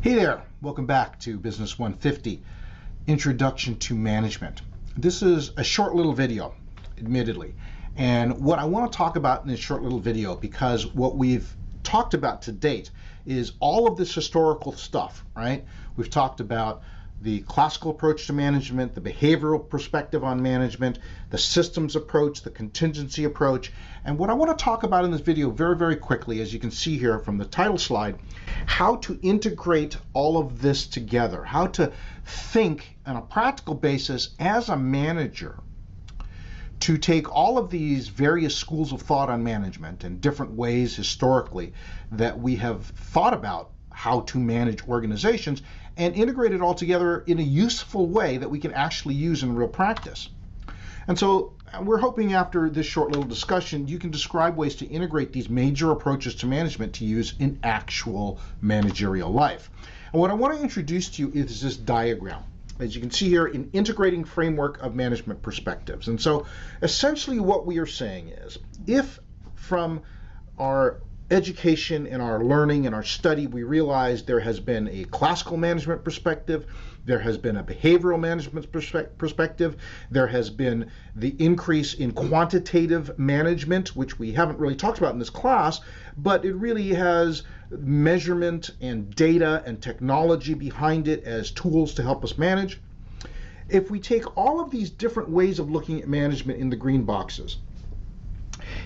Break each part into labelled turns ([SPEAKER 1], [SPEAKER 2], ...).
[SPEAKER 1] Hey there, welcome back to Business 150, Introduction to Management. This is a short little video, admittedly, and what I want to talk about in this short little video, because what we've talked about to date is all of this historical stuff, right? We've talked about the classical approach to management, the behavioral perspective on management, the systems approach, the contingency approach, and what I want to talk about in this video very, very quickly, as you can see here from the title slide, how to integrate all of this together, how to think on a practical basis as a manager to take all of these various schools of thought on management and different ways historically that we have thought about how to manage organizations and integrate it all together in a useful way that we can actually use in real practice. And so we're hoping after this short little discussion, you can describe ways to integrate these major approaches to management to use in actual managerial life. And what I want to introduce to you is this diagram. As you can see here, an integrating framework of management perspectives. And so essentially what we are saying is, if from our education and our learning and our study, we realize there has been a classical management perspective, there has been a behavioral management perspective, there has been the increase in quantitative management, which we haven't really talked about in this class, but it really has measurement and data and technology behind it as tools to help us manage. If we take all of these different ways of looking at management in the green boxes,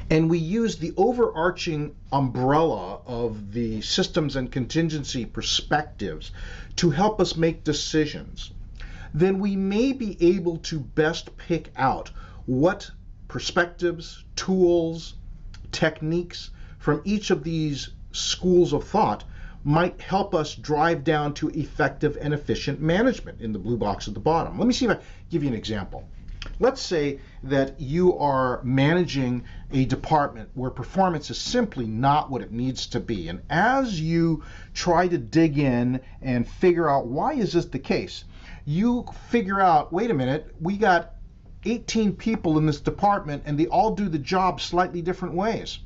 [SPEAKER 1] and we use the overarching umbrella of the systems and contingency perspectives to help us make decisions, then we may be able to best pick out what perspectives, tools, techniques from each of these schools of thought might help us drive down to effective and efficient management in the blue box at the bottom. Let me see if I give you an example. Let's say that you are managing a department where performance is simply not what it needs to be. And as you try to dig in and figure out why is this the case, you figure out, wait a minute, we got 18 people in this department and they all do the job slightly different ways.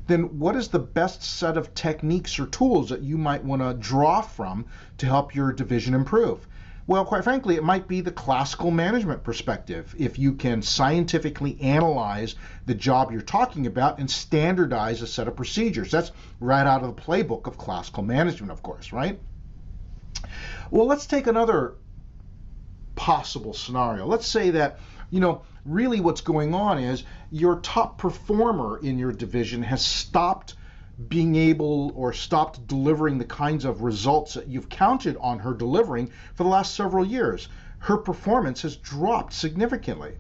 [SPEAKER 1] Then what is the best set of techniques or tools that you might want to draw from to help your division improve? Well, quite frankly, it might be the classical management perspective. If you can scientifically analyze the job you're talking about and standardize a set of procedures. That's right out of the playbook of classical management, of course, right? Well, let's take another possible scenario. Let's say that, really what's going on is your top performer in your division has stopped being able or stopped delivering the kinds of results that you've counted on her delivering for the last several years. Her performance has dropped significantly.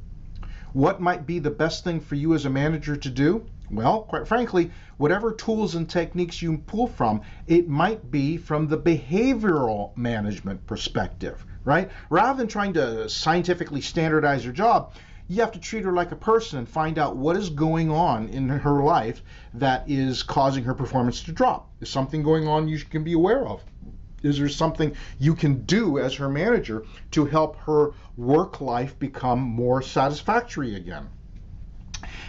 [SPEAKER 1] What might be the best thing for you as a manager to do? Well, quite frankly, whatever tools and techniques you pull from, it might be from the behavioral management perspective, right? Rather than trying to scientifically standardize your job, you have to treat her like a person and find out what is going on in her life that is causing her performance to drop. Is something going on you can be aware of? Is there something you can do as her manager to help her work life become more satisfactory again?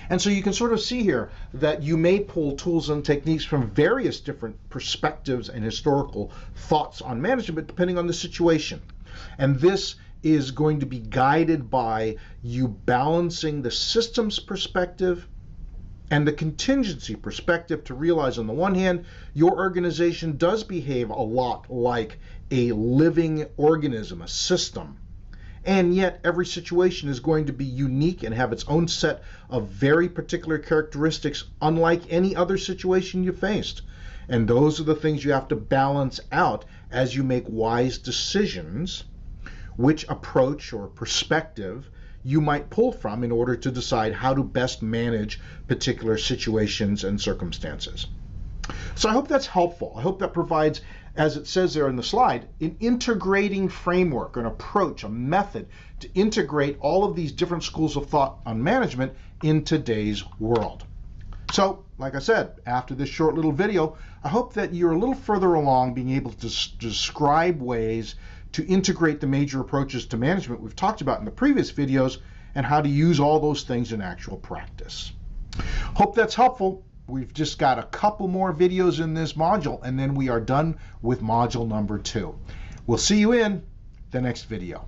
[SPEAKER 1] And so you can sort of see here that you may pull tools and techniques from various different perspectives and historical thoughts on management depending on the situation. And this is going to be guided by you balancing the systems perspective and the contingency perspective to realize, on the one hand, your organization does behave a lot like a living organism, a system. And yet every situation is going to be unique and have its own set of very particular characteristics, unlike any other situation you faced. And those are the things you have to balance out as you make wise decisions, which approach or perspective you might pull from in order to decide how to best manage particular situations and circumstances. So I hope that's helpful. I hope that provides, as it says there in the slide, an integrating framework, an approach, a method to integrate all of these different schools of thought on management in today's world. So, like I said, after this short little video, I hope that you're a little further along being able to describe ways to integrate the major approaches to management we've talked about in the previous videos and how to use all those things in actual practice. Hope that's helpful. We've just got a couple more videos in this module, and then we are done with module number 2. We'll see you in the next video.